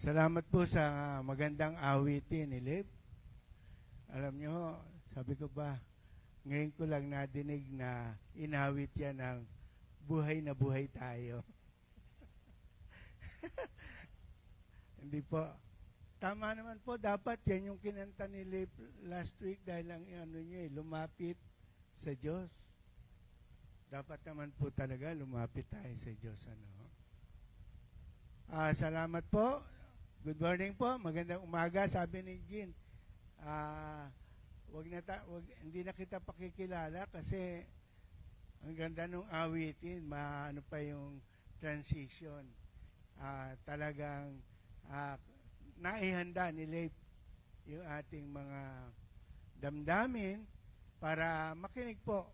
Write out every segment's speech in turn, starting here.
Salamat po sa magandang awitin ni Liv. Alam nyo, sabi ko ba, ngayon ko lang nadinig na inawit yan ng buhay na buhay tayo. Hindi po. Tama naman po, dapat yan yung kinanta ni Liv last week dahil ang lumapit sa Diyos. Dapat naman po talaga lumapit tayo sa Diyos. Salamat po. Good morning po. Magandang umaga. Sabi ni Jean, hindi na kita pakikilala kasi ang ganda nung awitin, maano pa yung transition. Talagang naihanda ni Leif yung ating mga damdamin para makinig po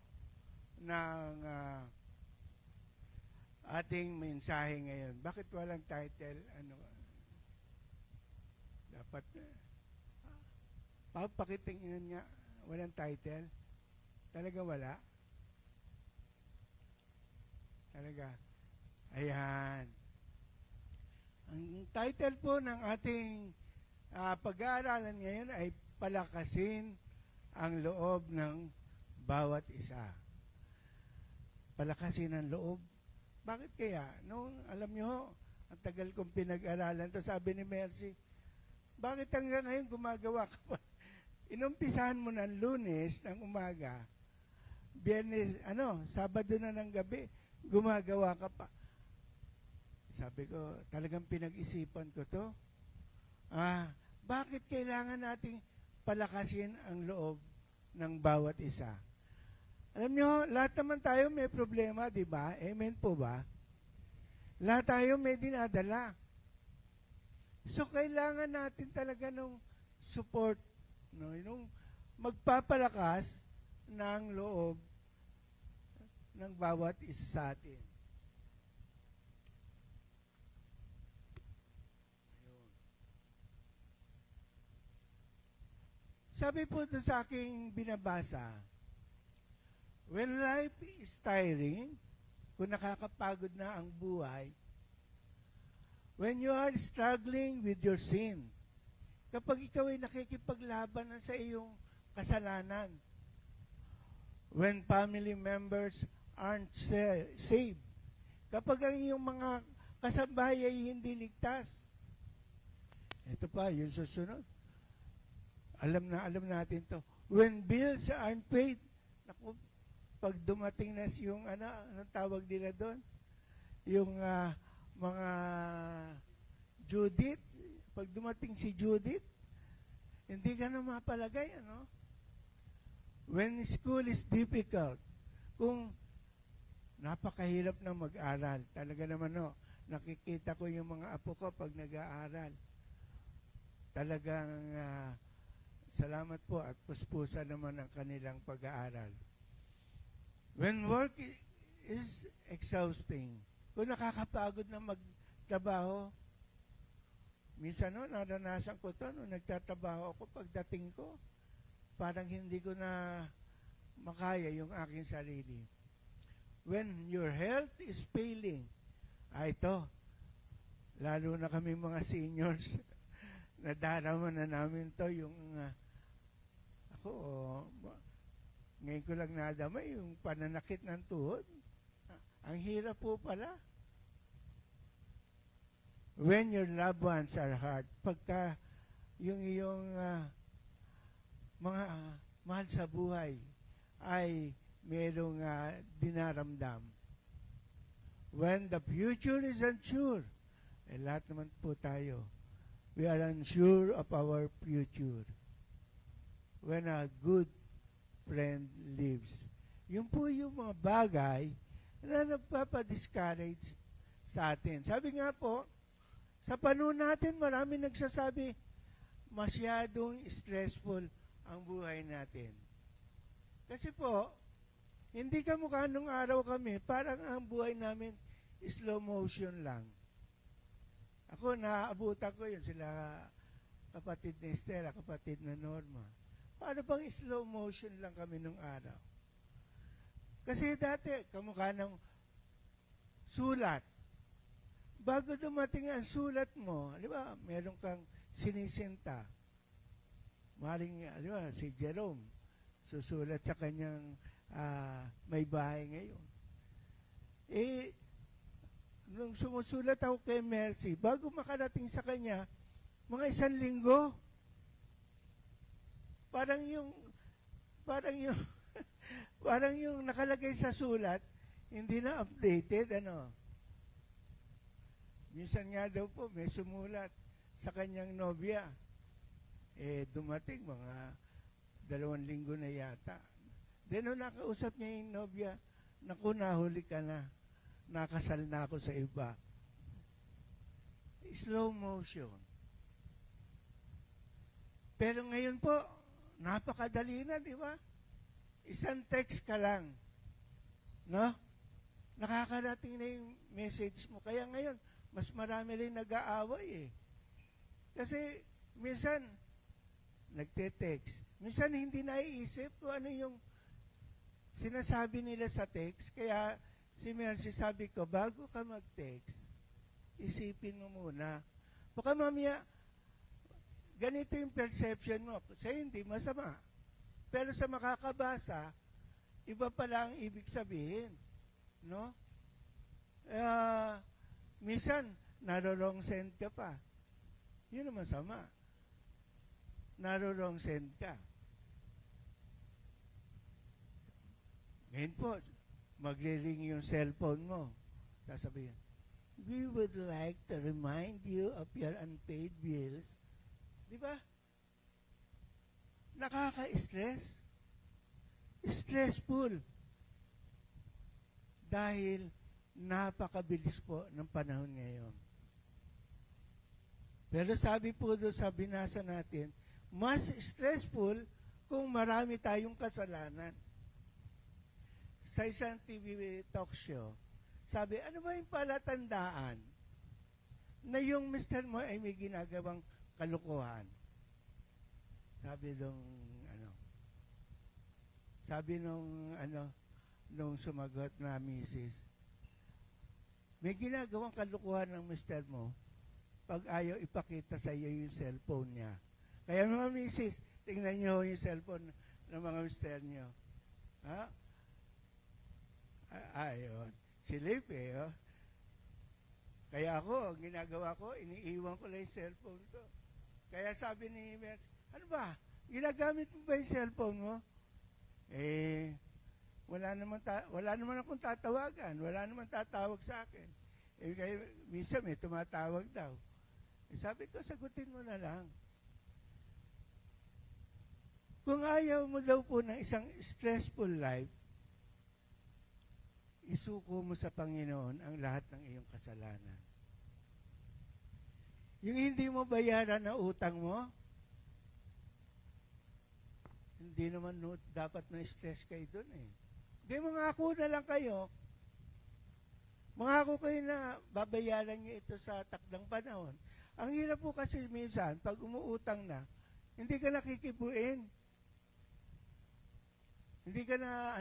ng ating mensahe ngayon. Bakit walang title? Dapat pakitingin niya, walang title? Talaga wala? Talaga? Ayan. Ang title po ng ating pag-aaralan ngayon ay palakasin ang loob ng bawat isa. Palakasin ang loob. Bakit kaya? Alam nyo, ang tagal kong pinag-aralan to, sabi ni Mercy, bakit hanggang ngayon gumagawa ka pa? Inumpisahan mo ng Lunes ng umaga, Biyernes, Sabado na ng gabi, gumagawa ka pa. Sabi ko, talagang pinag-isipan ko to. Bakit kailangan nating palakasin ang loob ng bawat isa? Alam nyo, lahat naman tayo may problema, di ba? Amen po ba? Lahat tayo may dinadala. So, kailangan natin talaga ng support, yung magpapalakas ng loob ng bawat isa sa atin. Ayun. Sabi po doon sa aking binabasa, when life is tiring, kung nakakapagod na ang buhay, when you are struggling with your sin, kapag ikaw ay nakikipaglaban sa iyong kasalanan, when family members aren't saved, kapag ang iyong mga kasabay ay hindi ligtas, ito pa, yung susunod. Alam natin to. When bills aren't paid, naku, pag dumating na yung, anong tawag nila doon? Yung, mga Judith, pag dumating si Judith, hindi ka na mapalagay, When school is difficult, kung napakahirap na mag-aral, talaga naman, nakikita ko yung mga apo ko pag nag-aaral. Talagang, salamat po at puspusa naman ang kanilang pag-aaral. When work is exhausting, kung nakakapagod na magtrabaho, minsan naranasan ko to, nagtatrabaho ako pagdating ko, parang hindi ko na makaya yung aking sarili. When your health is failing, ito, lalo na kami mga seniors, nadarama na namin to, yung ako, ngayon ko lang nadamay, yung pananakit ng tuhod. Ang hirap po pala. When your loved ones are hurt, pagka yung iyong mga mahal sa buhay ay mayroong dinaramdam. When the future is unsure, lahat naman po tayo, we are unsure of our future. When a good friend lives. Yun po yung mga bagay na nagpapadiscourage sa atin. Sabi nga po, sa panahon natin, marami nagsasabi, masyadong stressful ang buhay natin. Kasi po, hindi kamukha nung araw kami, parang ang buhay namin slow motion lang. Ako, naaabutan ko yun, sila kapatid ni Estela, kapatid na Norma. Paano bang slow motion lang kami nung araw? Kasi dati, kamukha ng sulat. bago dumating ang sulat mo, di ba, meron kang sinisinta. Maring, di ba, si Jerome, susulat sa kanyang may bahay ngayon. Nung sumusulat ako kay Mercy, bago makarating sa kanya, mga 1 linggo, parang yung parang yung nakalagay sa sulat, hindi na updated, Minsan nga daw po, may sumulat sa kanyang nobya. Dumating mga 2 linggo na yata. Then, nung nakausap niya yung nobya, naku, nahuli ka na. Nakasal na ako sa iba. Slow motion. Pero ngayon po, napakadali na, di ba? Isang text ka lang. No? Nakakarating na yung message mo. Kaya ngayon, mas marami rin nag-aaway eh. Kasi, minsan, nagte-text. Minsan, hindi naiisip kung ano yung sinasabi nila sa text. Kaya, si Mercy sabi ko, bago ka mag-text, isipin mo muna. Baka mamaya, ganito yung perception mo. Sa'yo hindi masama. Pero sa makakabasa, iba pala ang ibig sabihin. No? Minsan, naro-wrong send ka pa. Yun naman sama. Naro-wrong send ka. Ngayon po, magre-ring yung cellphone mo. Sasabihin, we would like to remind you of your unpaid bills. Di ba? Nakaka-stress. Stressful. Dahil napakabilis po ng panahon ngayon. Pero sabi po doon sa binasa natin, mas stressful kung marami tayong kasalanan. Sa isang TV talk show, sabi, ano ba yung palatandaan na yung mister mo ay may ginagawang kalukuhan? Sabi nung sumagot na misis, may ginagawang kalukuhan ng mister mo pag ayaw ipakita sa iyo yung cellphone niya. Kaya mga misis, tingnan niyo yung cellphone ng mga mister niyo. Ha? Ayun. Silip eh. Oh. Kaya ako, ang ginagawa ko, iniiwan ko lang yung cellphone ko. Kaya sabi ni Mercy, ano ba? Ginagamit mo ba yung cellphone mo? Wala naman akong tatawagan. Wala naman tatawag sa akin. Kaya minsan may tumatawag daw. Sabi ko, sagutin mo na lang. Kung ayaw mo daw po ng isang stressful life, isuko mo sa Panginoon ang lahat ng iyong kasalanan. Yung hindi mo bayaran na utang mo, hindi naman dapat na-stress kayo doon eh. Hindi, mangako na lang kayo. Mangako kayo na babayaran nyo ito sa takdang panahon. Ang hirap po kasi minsan, pag umuutang na, hindi ka nakikibuin. Hindi ka na,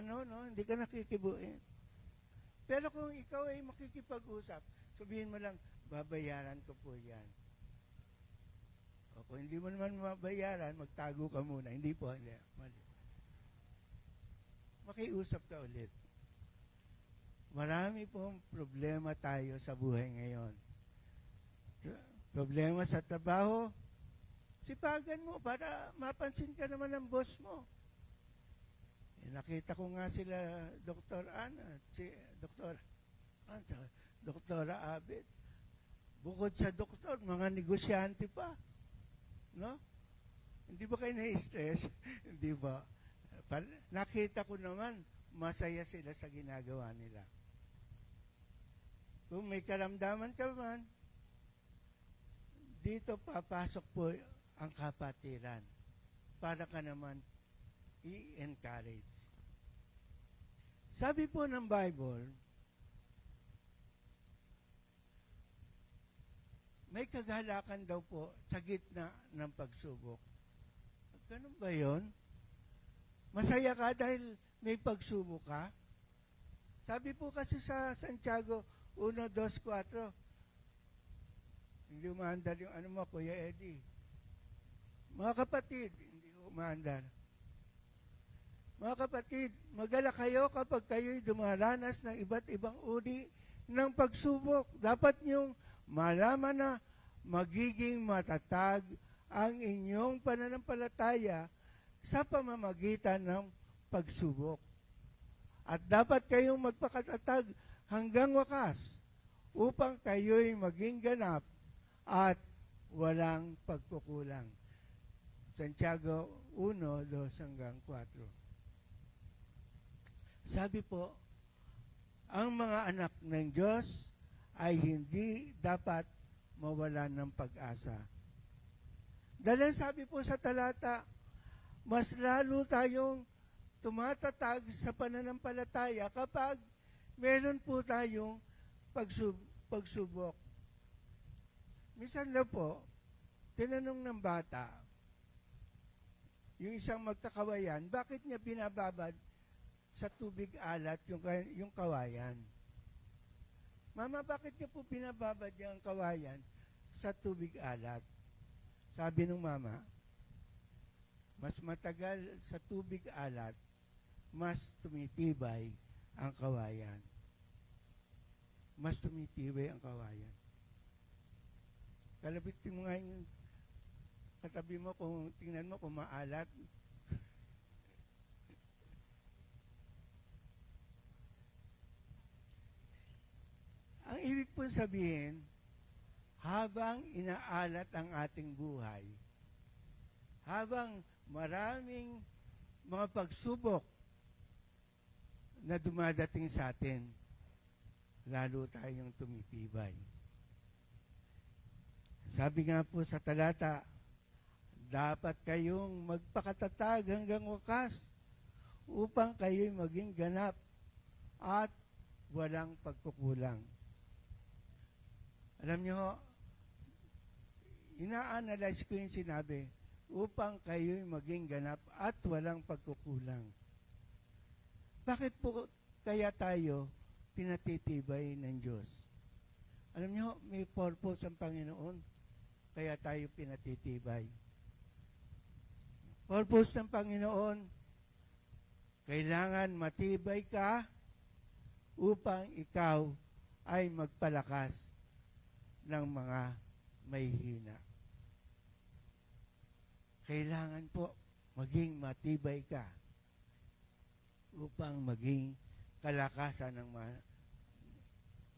hindi ka nakikibuin. Pero kung ikaw ay makikipag-usap, sabihin mo lang, babayaran ko po yan. O kung hindi mo naman mabayaran, magtago ka muna. Hindi po, hindi. Mali. Makiusap ka ulit. Marami pong problema tayo sa buhay ngayon. Problema sa trabaho, sipagan mo para mapansin ka naman ng boss mo. Nakita ko nga sila, Dr. Ana, si Dr. Abed. Bukod sa doktor, mga negosyante pa. No? Hindi ba kayo na-stress? Hindi ba? Nakita ko naman, masaya sila sa ginagawa nila. Kung may karamdaman ka man, dito papasok po ang kapatiran para ka naman i-encourage. Sabi po ng Bible, may kagalakan daw po sa gitna ng pagsubok. Ganun ba yun? Masaya ka dahil may pagsubok ka? Sabi po kasi sa Santiago 1:2-4, Hindi umaandar yung ano mo, Kuya Eddie. Mga kapatid, hindi umaandar. Mga kapatid, magala kayo kapag kayo'y dumaranas ng iba't ibang uri ng pagsubok. Dapat niyong malaman na magiging matatag ang inyong pananampalataya sa pamamagitan ng pagsubok. At dapat kayong magpakatatag hanggang wakas upang kayo'y maging ganap at walang pagkukulang. Santiago 1:2-4. Sabi po, ang mga anak ng Diyos ay hindi dapat mawalan ng pag-asa. Dahil sabi po sa talata, mas lalo tayong tumatatag sa pananampalataya kapag meron po tayong pagsubok. Minsan na po, tinanong ng bata, yung isang magkakawayan, bakit niya binababad sa tubig alat yung kawayan? Mama, bakit niya po binababad yung kawayan sa tubig alat? Sabi ng mama, mas matagal sa tubig alat, mas tumitibay ang kawayan. Mas tumitibay ang kawayan. Kalabitin mo nga yung katabi mo, kung tingnan mo kung maalat. Ang ibig po sabihin, habang inaalat ang ating buhay, habang maraming mga pagsubok na dumadating sa atin, lalo tayong tumitibay. Sabi nga po sa talata, dapat kayong magpakatatag hanggang wakas upang kayo'y maging ganap at walang pagkukulang. Alam nyo, ina-analyze ko yung sinabi, upang kayo'y maging ganap at walang pagkukulang. Bakit po kaya tayo pinatitibay ng Diyos? Alam nyo, may purpose ang Panginoon, kaya tayo pinatitibay. Purpose ng Panginoon, kailangan matibay ka upang ikaw ay magpalakas ng mga may hina. Kailangan po maging matibay ka upang maging kalakasan ng mga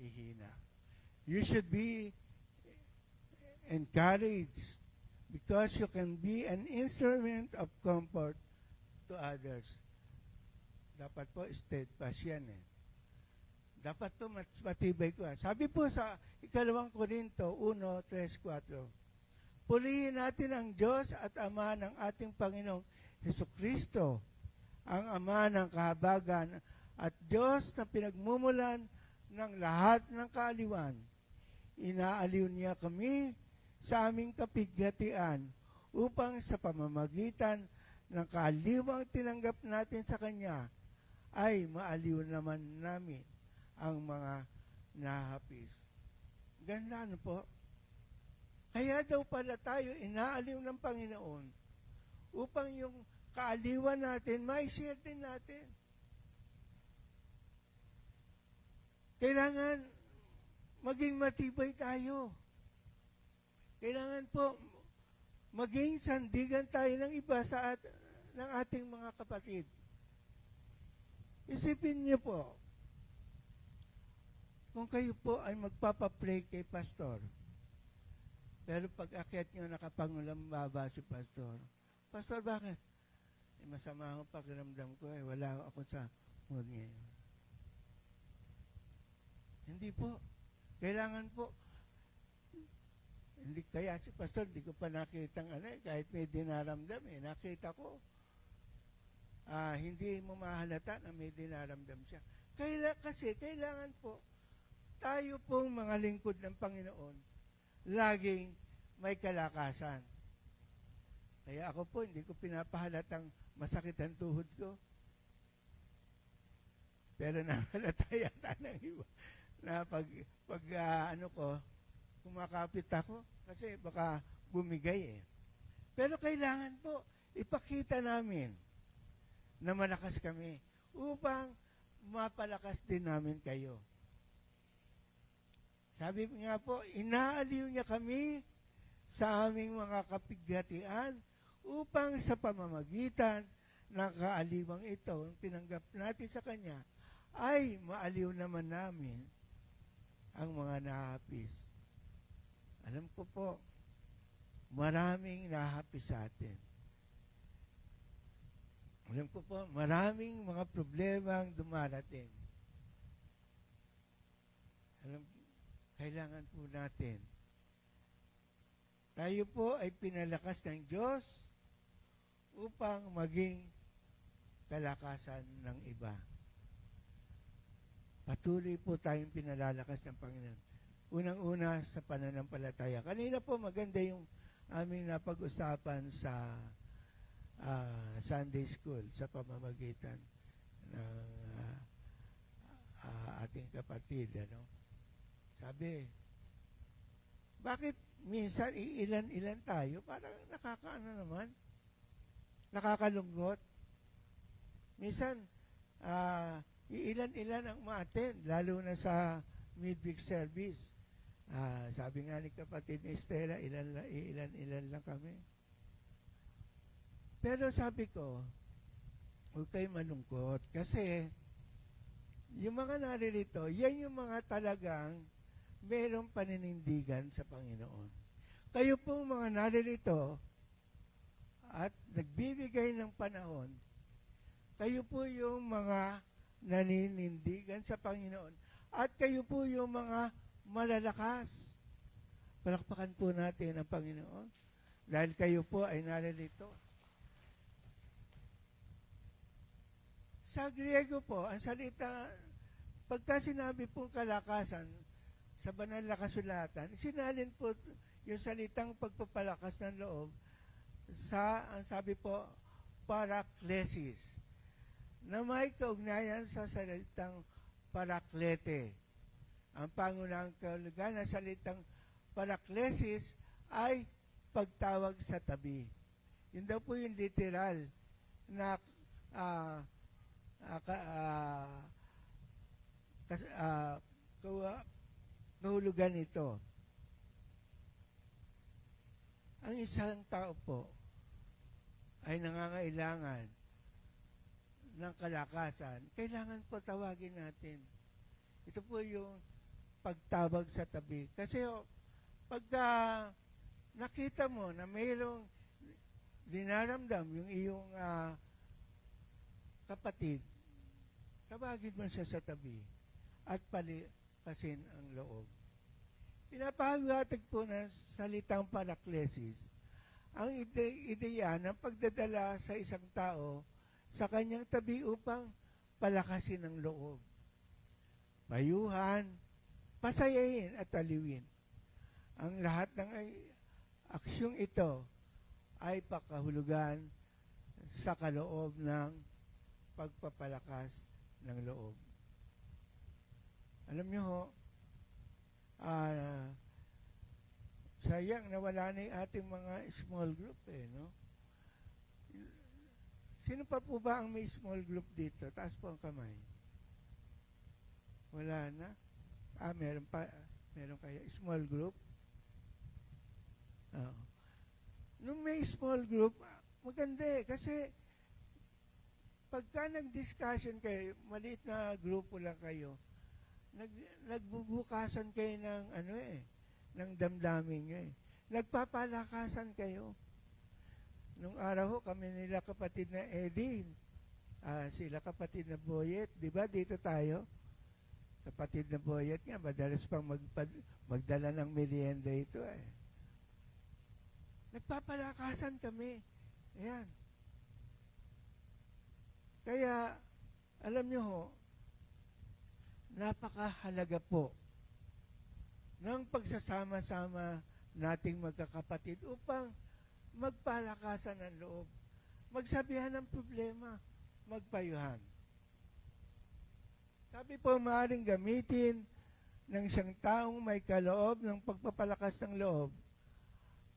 hihina. You should be encouraged because you can be an instrument of comfort to others. Dapat po steadfast yan eh. Dapat po matibay ko. Sabi po sa 2 Korinto 1:3-4, purihin natin ang Diyos at Ama ng ating Panginoong Hesukristo, ang Ama ng kahabagan at Diyos na pinagmumulan ng lahat ng kaaliwan. Inaaliw niya kami sa aming kapighatian upang sa pamamagitan ng kaaliwang tinanggap natin sa Kanya ay maaliw naman namin ang mga nahapis. Ganda ano po? Kaya daw pala tayo inaaliw ng Panginoon upang yung kaaliwan natin, mai-share din natin. Kailangan maging matibay tayo. Kailangan po maging sandigan tayo ng iba ng ating mga kapatid. Isipin niyo po, kung kayo po ay magpapapray kay pastor, pero pag akyat nyo nakapangulambaba si pastor, pastor, bakit? Masama ang pakiramdam ko wala ako sa mood ngayon. Hindi po. Kailangan po, hindi kaya si pastor, hindi ko pa nakitang kahit may dinaramdam nakita ko. Hindi mo mahalata na may dinaramdam siya. Kasi kailangan po, tayo pong mga lingkod ng Panginoon, laging may kalakasan. Kaya ako po, hindi ko pinapahalatang masakit ang tuhod ko. Pero nahalata yata ng iba na pag kumakapit ako kasi baka bumigay eh. Pero kailangan po ipakita namin na malakas kami upang mapalakas din namin kayo. Sabi nga po, inaaliw niya kami sa aming mga kapighatian upang sa pamamagitan ng kaaliwang ito, tinanggap natin sa Kanya, ay maaliw naman namin ang mga nahapis. Alam ko po, maraming nahapis sa atin. Alam ko po, maraming mga problema ang dumarating. Kailangan po natin. Tayo po ay pinalakas ng Diyos upang maging kalakasan ng iba. Patuloy po tayong pinalalakas ng Panginoon. Unang-una sa pananampalataya. Kanina po maganda yung aming napag-usapan sa Sunday School sa pamamagitan ng ating kapatid. Sabi, bakit minsan iilan-ilan tayo? Parang nakakalunggot. Minsan, iilan-ilan ang ma-attend, lalo na sa midweek service. Sabi nga ni kapatid ni Estela, ilan-ilan lang kami. Pero sabi ko, huwag kayo malungkot kasi yung mga naririto, yan yung mga talagang mayroong paninindigan sa Panginoon. Kayo pong mga naririto at nagbibigay ng panahon, kayo po yung mga naninindigan sa Panginoon at kayo po yung mga malalakas. Palakpakan po natin ang Panginoon dahil kayo po ay naririto. Sa Griego po, ang salita, pagka sinabi pong kalakasan sa banal na kasulatan, sinalin po yung salitang pagpapalakas ng loob sa, ang sabi po, paraklesis, na may kaugnayan sa salitang paraklete. Ang pangunahing kahulugan ng salitang paraklesis ay pagtawag sa tabi. Yun daw po yung literal na kahulugan nito. Ang isang tao po ay nangangailangan ng kalakasan, kailangan po tawagin natin. Ito po yung pagtawag sa tabi. Kasi pagka nakita mo na mayroong dinaramdam yung iyong kapatid, tawagin mo siya sa tabi at palikasin ang loob. Pinapahiwatig po ng salitang paraklesis ang ideya ng pagdadala sa isang tao sa kanyang tabi upang palakasin ang loob. Payuhan, pasayahin at aliwin. Ang lahat ng aksyong ito ay pakahulugan sa kaloob ng pagpapalakas ng loob. Alam niyo ho, sayang nawala na yung ating mga small group no? Sino pa po ba ang may small group dito? Taas po ang kamay. Wala na? Meron pa. Meron kaya small group? Nung may small group, maganda kasi pagka nag-discussion kayo, maliit na grupo lang kayo, nagbubukasan kayo ng ng damdamin nyo Nagpapalakasan kayo. Nung araw ho, kami nila kapatid na Eddie, sila kapatid na Boyet, di ba dito tayo? Kapatid na Boyet nga, madalas pang magdala ng merienda ito Nagpapalakasan kami. Ayan. Kaya, alam nyo ho, napakahalaga po ng pagsasama-sama nating magkakapatid upang magpalakasan ng loob, magsabihan ng problema, magpayuhan. Sabi po, maaaring gamitin ng isang taong may kaloob ng pagpapalakas ng loob,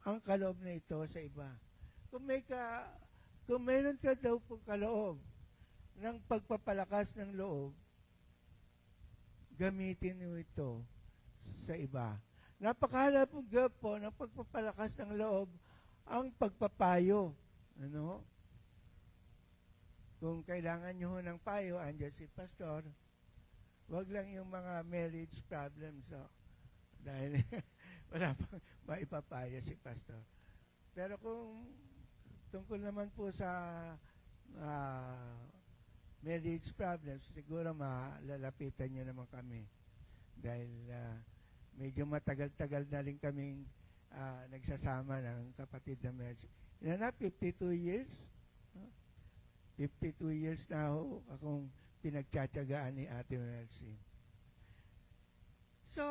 ang kaloob na ito sa iba. Kung mayroon ka daw po kaloob ng pagpapalakas ng loob, gamitin mo ito sa iba. Napakahalaga po ng pagpapalakas ng loob ang pagpapayo. Ano? Kung kailangan nyo ng payo, andyan si pastor, wag lang yung mga marriage problems. Dahil wala pang maipapaya si pastor. Pero kung tungkol naman po sa marriage problems, siguro malalapitan nyo naman kami. Dahil medyo matagal-tagal na rin kaming nagsasama ng kapatid na marriage. Yan na, 52 years. 52 years na ako akong pinagtsatsagaan ni Ate Mercy. So,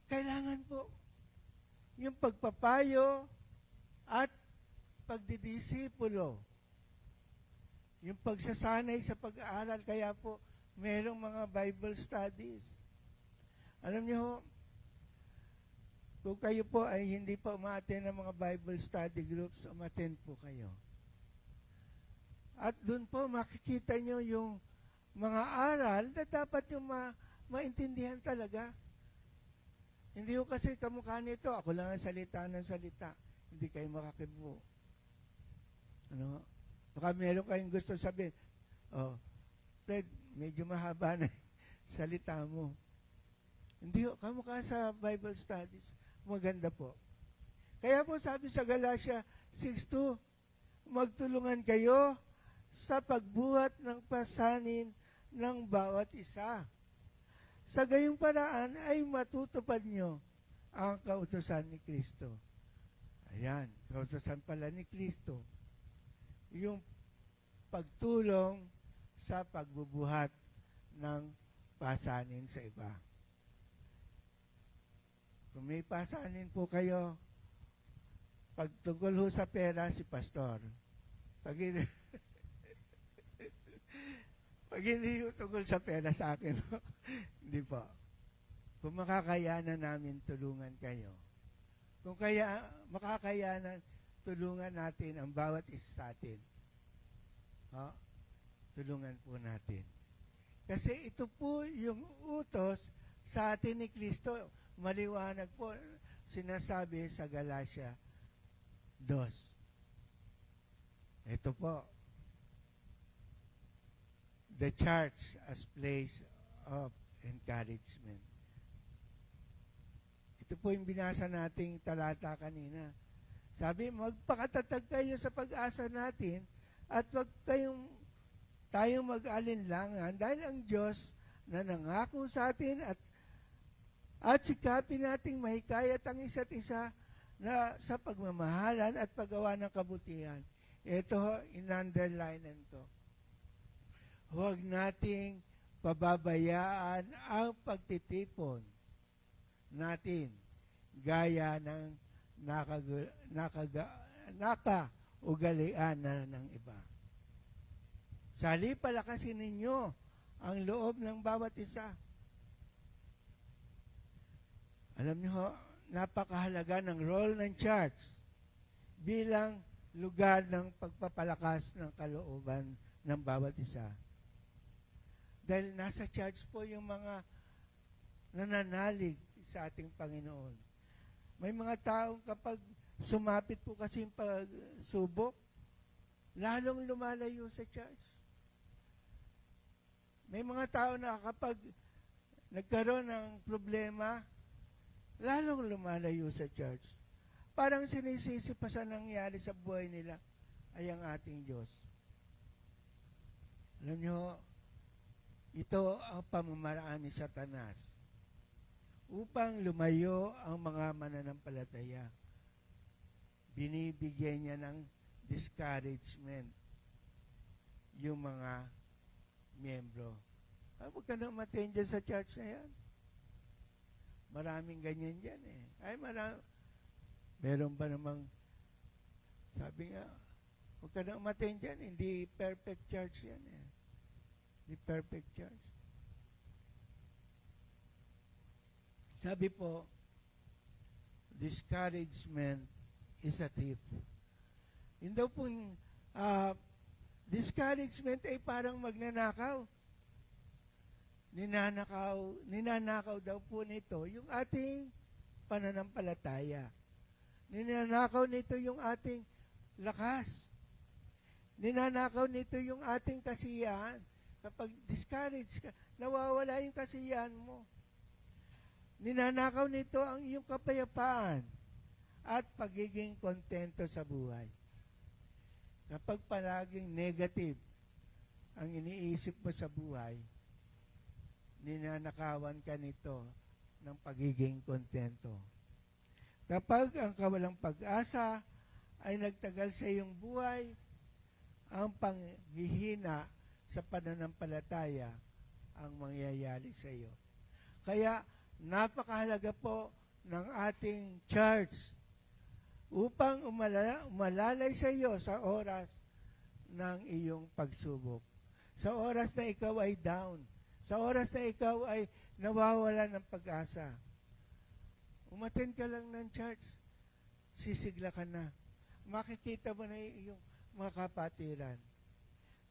kailangan po yung pagpapayo at pagdidisipulo. Yung pagsasanay sa pag-aaral. Kaya po, merong mga Bible studies. Alam niyo, kung kayo po ay hindi pa umattend ng mga Bible study groups, umattend po kayo. At doon po makikita nyo yung mga aral na dapat yung maintindihan talaga. Hindi ko kasi kamukha nito, ako lang ang salita ng salita. Hindi kayo makakibo. Ano? Baka meron kayong gusto sabihin, Fred, medyo mahaba na salita mo. Hindi ko kamukha sa Bible studies. Maganda po. Kaya po sabi sa Galatia 6:2, magtulungan kayo sa pagbuhat ng pasanin ng bawat isa. Sa gayong paraan ay matutupad nyo ang kautusan ni Kristo. Ayan, kautusan pala ni Kristo. Yung pagtulong sa pagbubuhat ng pasanin sa iba. Kung may pasanin po kayo, pagtungkol ho sa pera, si pastor. Pag hindi tungkol sa pera sa akin, hindi po. Kung makakayanan namin, tulungan kayo. Kung makakayanan, tulungan natin ang bawat isa sa atin. Tulungan po natin. Kasi ito po yung utos sa atin ni Kristo. Maliwanag po, sinasabi sa Galatia 2. Ito po, the church as place of encouragement. Ito po yung binasa nating talata kanina. Sabi, magpakatatag kayo sa pag-asa natin at wag tayong mag-alinlangan dahil ang Diyos na nangako sa atin at sikapin nating mahikayat ang isa't isa na sa pagmamahalan at paggawa ng kabutihan. Ito, in-underline nito. Huwag nating pababayaan ang pagtitipon natin gaya ng nakaugalian na ng iba. Sali palakasin ninyo ang loob ng bawat isa. Alam niyo, napakahalaga ng role ng church bilang lugar ng pagpapalakas ng kalooban ng bawat isa. Dahil nasa church po yung mga nananalig sa ating Panginoon. May mga taong kapag sumapit po kasi yung pagsubok, lalong lumalayo sa church. May mga tao na kapag nagkaroon ng problema, lalong lumalayo sa church. Parang sinisisi pa sa nangyari sa buhay nila ay ang ating Diyos. Alam nyo, ito ang pamamaraan ni Satanas upang lumayo ang mga mananampalataya. Binibigyan niya ng discouragement yung mga miyembro. Huwag ka nang matin dyan sa church na yan. Maraming ganyan dyan eh. Meron ba namang, sabi nga, huwag ka nang matin dyan, hindi perfect church yan eh. Hindi perfect church. Sabi po, discouragement is a thief. Yun daw po, discouragement ay parang magnanakaw. Ninanakaw daw po nito yung ating pananampalataya. Ninanakaw nito yung ating lakas. Ninanakaw nito yung ating kasiyahan. Kapag discouraged ka, nawawala yung kasiyahan mo. Ninanakaw nito ang iyong kapayapaan at pagiging kontento sa buhay. Kapag palaging negative ang iniisip mo sa buhay, ninanakawan ka nito ng pagiging kontento. Kapag ang kawalang pag-asa ay nagtagal sa iyong buhay, ang panghihina sa pananampalataya ang mangyayari sa iyo. Kaya napakahalaga po ng ating church upang umalalay sa iyo sa oras ng iyong pagsubok. Sa oras na ikaw ay down. Sa oras na ikaw ay nawawala ng pag-asa. Umattend ka lang ng church, sisigla ka na. Makikita mo na yung mga kapatiran.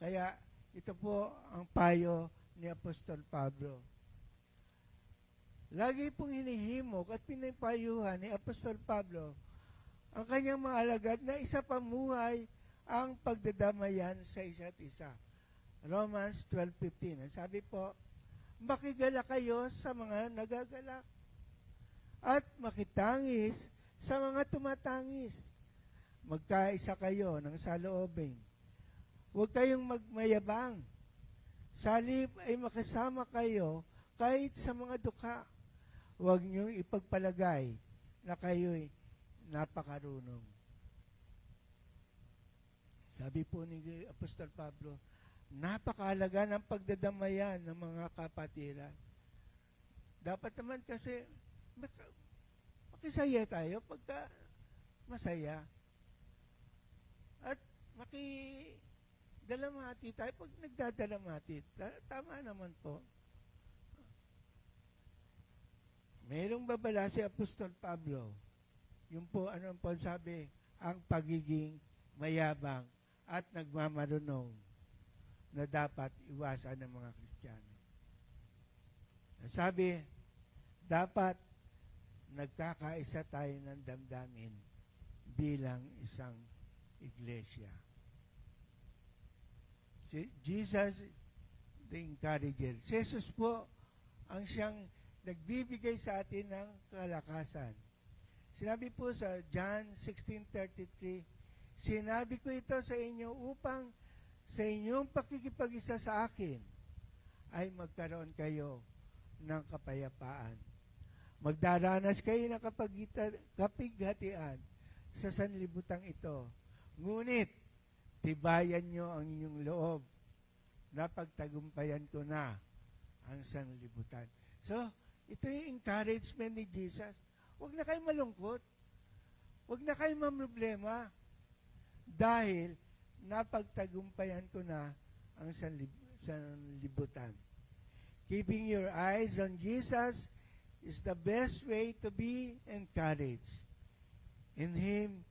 Kaya ito po ang payo ni Apostol Pablo. Lagi pong hinihimok at pinapayuhan ni Apostol Pablo ang kanyang mga alagad na isa pamuhay ang pagdadamayan sa isa't isa. Romans 12:15. Ang sabi po, makigala kayo sa mga nagagalak at makitangis sa mga tumatangis. Magkaisa kayo ng saloobin. Huwag kayong magmayabang. Sa halip ay makasama kayo kahit sa mga dukha. Huwag niyong ipagpalagay na kayo'y napakarunong. Sabi po ni Apostol Pablo, napakahalaga ng pagdadamayan ng mga kapatiran. Dapat naman kasi makisaya tayo pagka masaya. At makidalamhati tayo pag nagdadalamhati. Tama naman po. Mayroong babala si Apostol Pablo. Yung po, ano po sabi, ang pagiging mayabang at nagmamarunong na dapat iwasan ng mga Kristiyano. Sabi, dapat nagkakaisa tayo ng damdamin bilang isang iglesia. Si Jesus, the encourager. Si Jesus po ang siyang nagbibigay sa atin ng kalakasan. Sinabi po sa John 16:33, sinabi ko ito sa inyo upang sa inyong pakikipag-isa sa akin ay magkaroon kayo ng kapayapaan. Magdaranas kayo ng kapighatian sa sanlibutang ito. Ngunit, tibayan nyo ang inyong loob na pagtagumpayan ko na ang sanlibutan. So, ito yung encouragement ni Jesus. Huwag na kayo malungkot. Huwag na kayo mamroblema. Dahil napagtagumpayan ko na ang sanlibutan. Keeping your eyes on Jesus is the best way to be encouraged. In Him,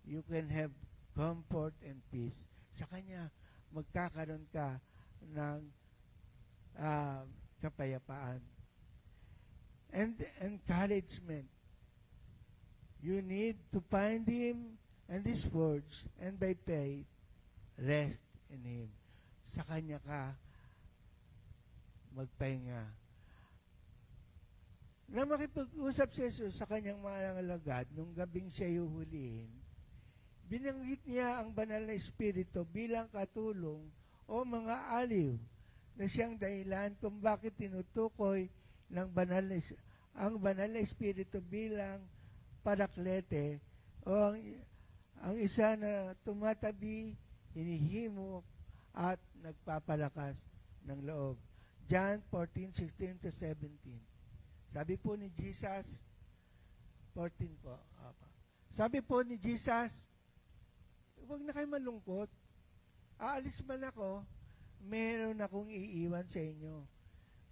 you can have comfort and peace. Sa Kanya, magkakaroon ka ng kapayapaan. And encouragement. You need to find Him and His words, and by faith, rest in Him. Sa Kanya ka magpahinga. Na makipag-usap si Jesus sa kanyang mga alagad nung gabing siya huhulihin, binanggit niya ang banal na Espiritu bilang katulong o mga aliw na siyang dahilan kung bakit tinutukoy ng ang banal na Espiritu bilang paraklete o ang isa na tumatabi, hinihimok at nagpapalakas ng loob. John 14:16-17. Sabi po ni Jesus, 14 po. Sabi po ni Jesus, huwag na kayo malungkot. Aalis man ako, meron akong iiwan sa inyo.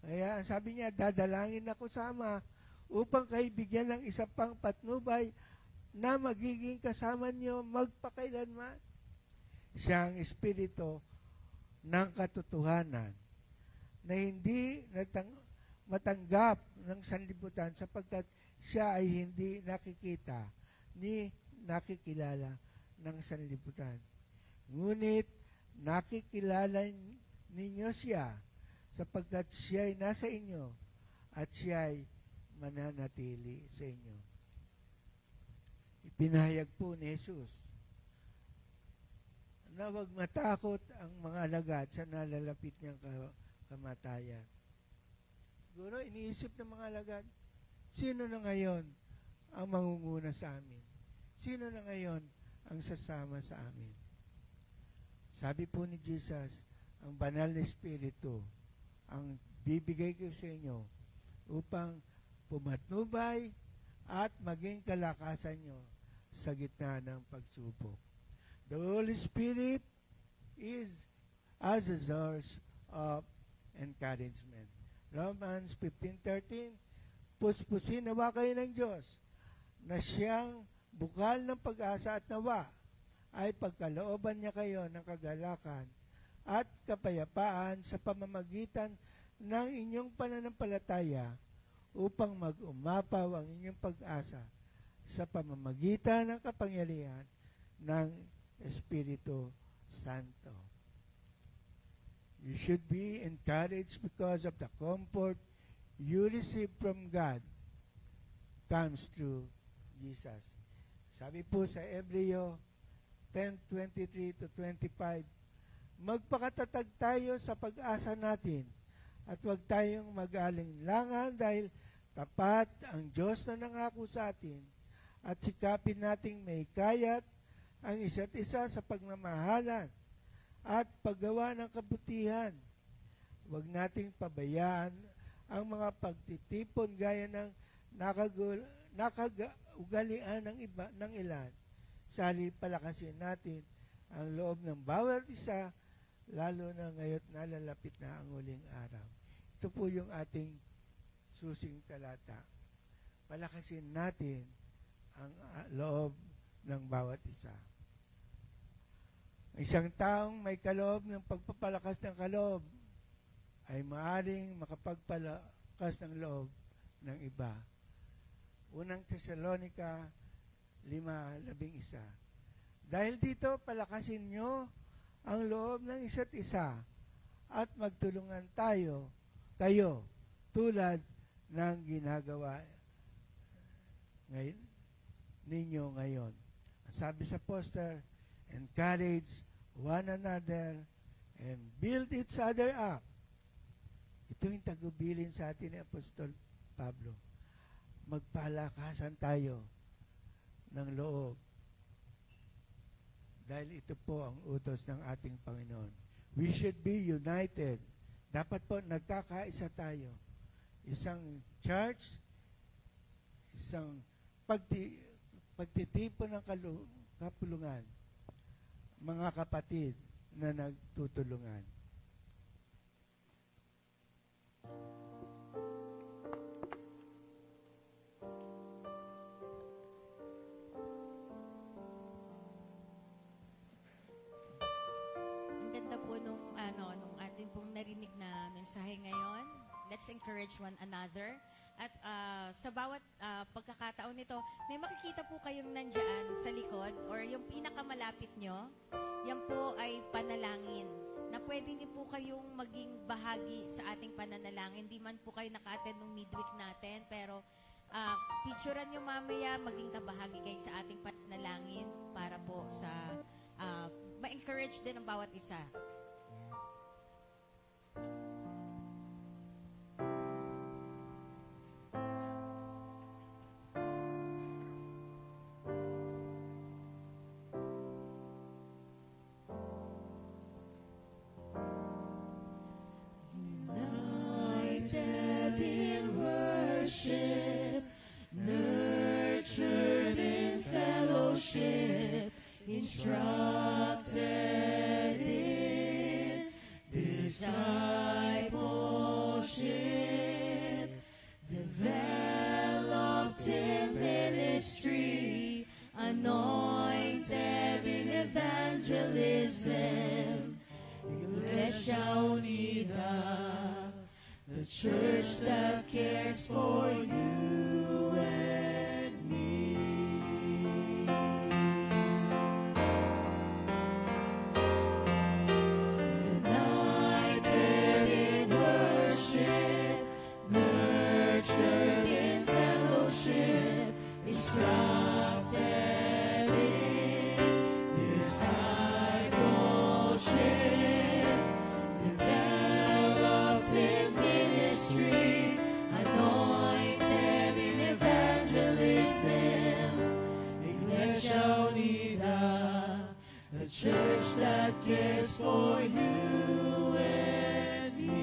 Kaya sabi niya, dadalangin ako sa Ama upang kayo bigyan ng isa pang patnubay na magiging kasama nyo magpakailanman. Siya ang Espiritu ng katotohanan na hindi matanggap ng sanlibutan sapagkat siya ay hindi nakikita ni nakikilala ng sanlibutan. Ngunit nakikilala ninyo siya sapagkat siya ay nasa inyo at siya ay mananatili sa inyo. Ipinahayag po ni Jesus na huwag matakot ang mga alagad sa nalalapit niyang kamatayan. Siguro iniisip ng mga alagad, sino na ngayon ang mangunguna sa amin? Sino na ngayon ang sasama sa amin? Sabi po ni Jesus, ang banal na Espiritu ang bibigay ko sa inyo upang pumatnubay at maging kalakasan nyo sa gitna ng pagsubok. The Holy Spirit is as a source of encouragement. Romans 15:13, puspusin nawa kayo ng Diyos na siyang bukal ng pag-asa at nawa ay pagkalooban niya kayo ng kagalakan at kapayapaan sa pamamagitan ng inyong pananampalataya upang mag-umapaw ang inyong pag-asa sa pamamagitan ng kapangyarihan ng Espiritu Santo. You should be encouraged because of the comfort you receive from God comes through Jesus. Sabi po sa Hebreo 10:23-25, magpakatatag tayo sa pag-asa natin at huwag tayong mag-alinlangan dahil tapat ang Diyos na nangako sa atin at sikapin nating may kayat ang isa't isa sa pagmamahalan at paggawa ng kabutihan. Huwag nating pabayaan ang mga pagtitipon gaya ng nakagaugalian ng ilan. Sali palakasin natin ang loob ng bawat isa, lalo na ngayon nalalapit na ang huling araw. Ito po yung ating susing talata. Palakasin natin ang loob ng bawat isa. Isang taong may kaloob ng pagpapalakas ng kaloob ay maaring makapagpalakas ng loob ng iba. Unang Tesalonica 5:11. Dahil dito, palakasin nyo ang loob ng isa't isa at magtulungan kayo tulad ng ginagawa ninyo ngayon. Sabi sa poster, encourage one another and build each other up. Ito yung tagubilin sa atin ni Apostol Pablo. Magpalakasan tayo ng loob. Dahil ito po ang utos ng ating Panginoon. We should be united. Dapat po nagkakaisa tayo. Isang church, isang pagtitipon ng kapulungan, mga kapatid na nagtutulungan. Ang ganda po nung atin pong narinig na mensahe ngayon. Let's encourage one another. At sa bawat pagkakataon nito, may makikita po kayong nandyan sa likod or yung pinakamalapit nyo, yan po ay panalangin na pwede niyo po kayong maging bahagi sa ating pananalangin. Hindi man po kayo naka-attend ng midweek natin, pero picturean nyo mamaya, maging kabahagi kayo sa ating pananalangin para po sa ma-encourage din ang bawat isa. United in worship, nurtured in fellowship, instructed in discipleship, developed church that cares for you and me. United in worship, nurtured in fellowship, instructed in discipleship, developed in ministry, anointed in evangelism. Iglesia Unida, a church that cares for you and me.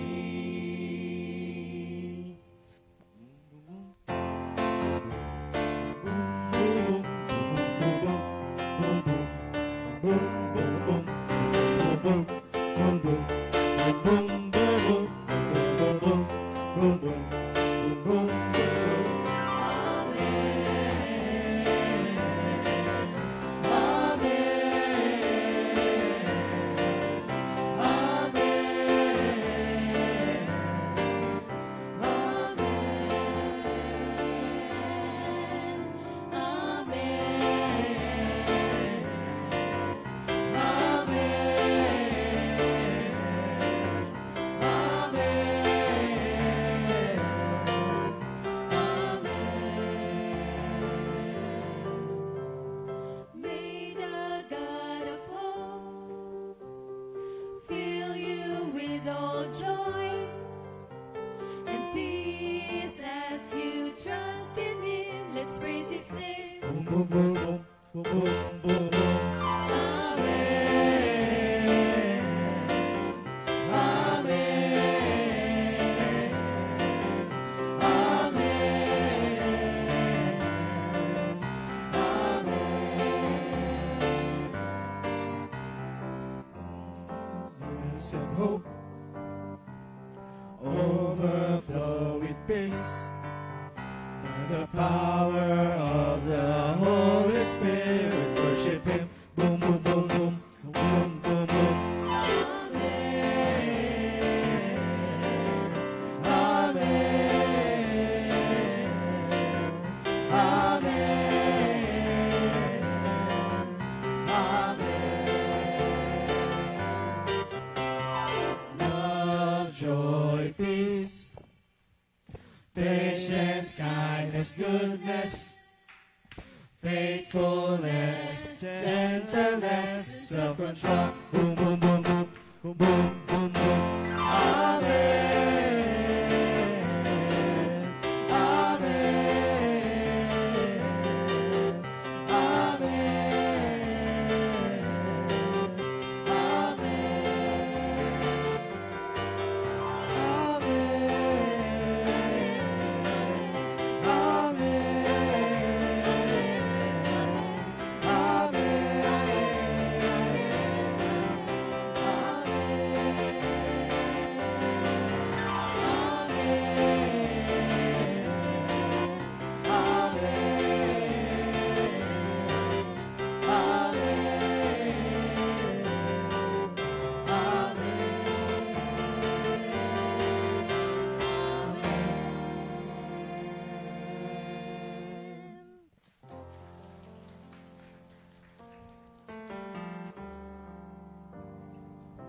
May the God of hope fill you with all joy and peace as you trust in Him. Let's praise His name. Amen. Blessed hope, overflow with peace, by the power of the Holy Spirit, worship Him. Boom, boom, boom, boom, boom, boom, boom. Amen. Amen. Amen. Love, joy, peace, patience, kindness, goodness, faithfulness, gentleness, self-control. Boom, boom, boom, boom, boom, boom, boom, boom. Amen. Amen.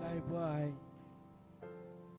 Tayo po ay